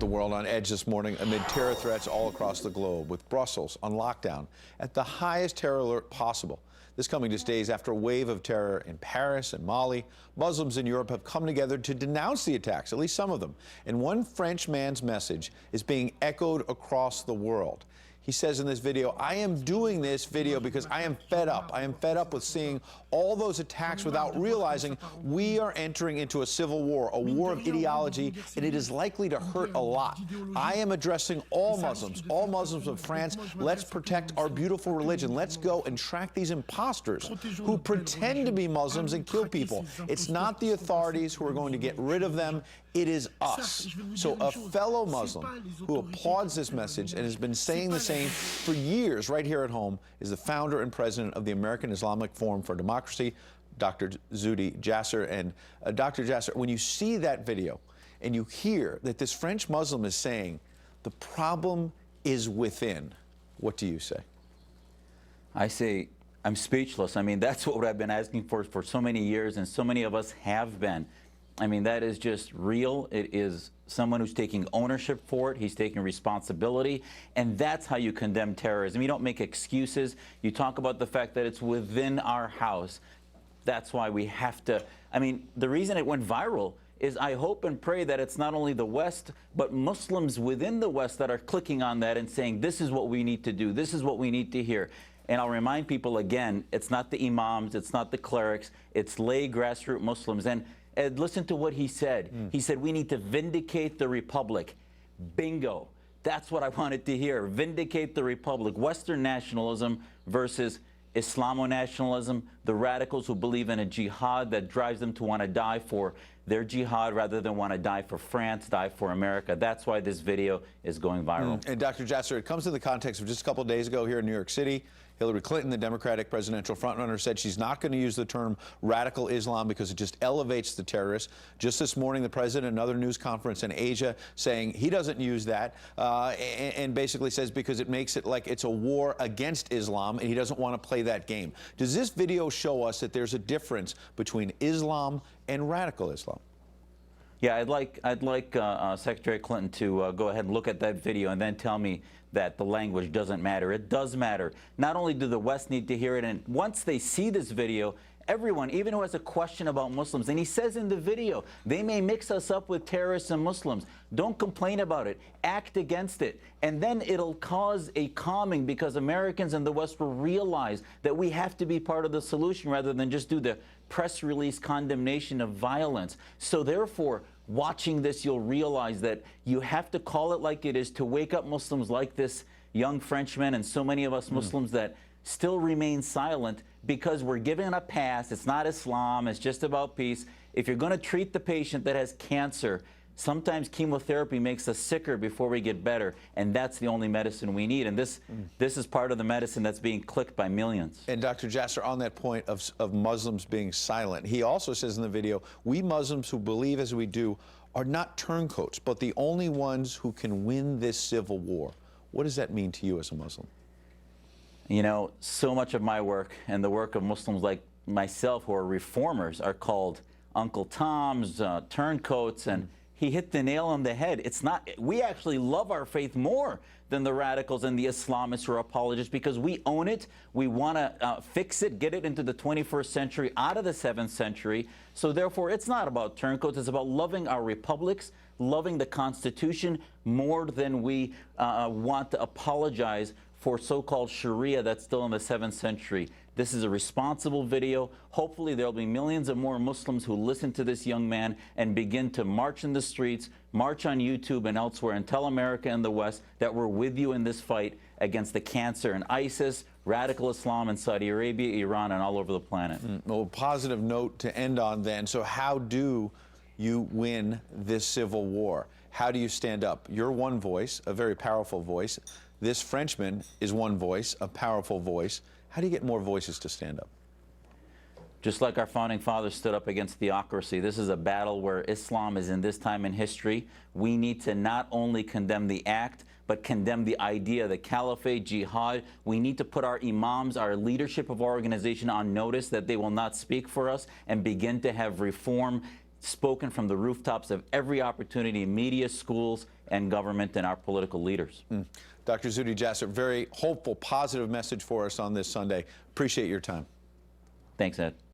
The world on edge this morning amid terror threats all across the globe, with Brussels on lockdown at the highest terror alert possible. This coming just days after a wave of terror in Paris and Mali. Muslims in Europe have come together to denounce the attacks, at least some of them. And one French man's message is being echoed across the world. He says in this video, I am doing this video because I am fed up. I am fed up with seeing all those attacks without realizing we are entering into a civil war, a war of ideology, and it is likely to hurt a lot. I am addressing all Muslims of France. Let's protect our beautiful religion. Let's go and track these imposters who pretend to be Muslims and kill people. It's not the authorities who are going to get rid of them. It is us. So a fellow Muslim who applauds this message and has been saying the same for years right here at home is the founder and president of the American Islamic Forum for Democracy, Dr. Zuhdi Jasser. And Dr. Jasser, when you see that video and you hear that this French Muslim is saying the problem is within, what do you say? I say I'm speechless. I mean, that's what I've been asking for so many years, and so many of us have been. I mean, that is just real. It is someone who's taking ownership for it. He's taking responsibility. And that's how you condemn terrorism. You don't make excuses. You talk about the fact that it's within our house. That's why we have to. I mean, the reason it went viral is I hope and pray that it's not only the West, but Muslims within the West that are clicking on that and saying, this is what we need to do. This is what we need to hear. And I'll remind people again, it's not the imams, it's not the clerics, it's lay grassroots Muslims. And listen to what he said. He said, we need to vindicate the Republic. Bingo. That's what I wanted to hear. Vindicate the Republic. Western nationalism versus Islamo-nationalism, the radicals who believe in a jihad that drives them to want to die for their jihad rather than want to die for France, die for America. That's why this video is going viral. And Dr. Jasser, it comes in the context of just a couple of days ago here in New York City. Hillary Clinton, the Democratic presidential frontrunner, said she's not going to use the term radical Islam because it just elevates the terrorists. Just this morning, the president, another news conference in Asia, saying he doesn't use that and basically says because it makes it like it's a war against Islam and he doesn't want to play that game. Does this video show us that there's a difference between Islam and radical Islam? Yeah, I'd like Secretary Clinton to go ahead and look at that video and then tell me that the language doesn't matter. It does matter. Not only do the West need to hear it, and once they see this video, everyone, even who has a question about Muslims, and he says in the video, they may mix us up with terrorists and Muslims. Don't complain about it. Act against it. And then it'll cause a calming because Americans in the West will realize that we have to be part of the solution rather than just do the press release condemnation of violence. So therefore, watching this, you'll realize that you have to call it like it is to wake up Muslims like this young Frenchman and so many of us Muslims that still remain silent because we're giving a pass. It's not Islam. It's just about peace. If you're going to treat the patient that has cancer, sometimes chemotherapy makes us sicker before we get better, and that's the only medicine we need. And this is part of the medicine that's being clicked by millions. And Dr. Jasser, on that point of Muslims being silent, he also says in the video, we Muslims who believe as we do are not turncoats, but the only ones who can win this civil war. What does that mean to you as a Muslim? You know, so much of my work and the work of Muslims like myself who are reformers are called Uncle Toms, turncoats, and he hit the nail on the head. It's not, we actually love our faith more than the radicals and the Islamists who are apologists because we own it. We want to fix it, get it into the 21st century, out of the 7th century. So therefore, it's not about turncoats. It's about loving our republics, loving the Constitution more than we want to apologize for so-called Sharia that's still in the 7th century. This is a responsible video. Hopefully there'll be millions of more Muslims who listen to this young man and begin to march in the streets, march on YouTube and elsewhere, and tell America and the West that we're with you in this fight against the cancer and ISIS, radical Islam in Saudi Arabia, Iran, and all over the planet. Well, positive note to end on then. So how do you win this civil war? How do you stand up? You're one voice, a very powerful voice. This Frenchman is one voice, a powerful voice. How do you get more voices to stand up? Just like our founding fathers stood up against theocracy, this is a battle where Islam is in this time in history. We need to not only condemn the act, but condemn the idea, the caliphate, jihad. We need to put our imams, our leadership of our organization on notice that they will not speak for us and begin to have reform spoken from the rooftops of every opportunity, media, schools, and government, and our political leaders. Dr. Zuhdi Jasser, very hopeful, positive message for us on this Sunday. Appreciate your time. Thanks, Ed.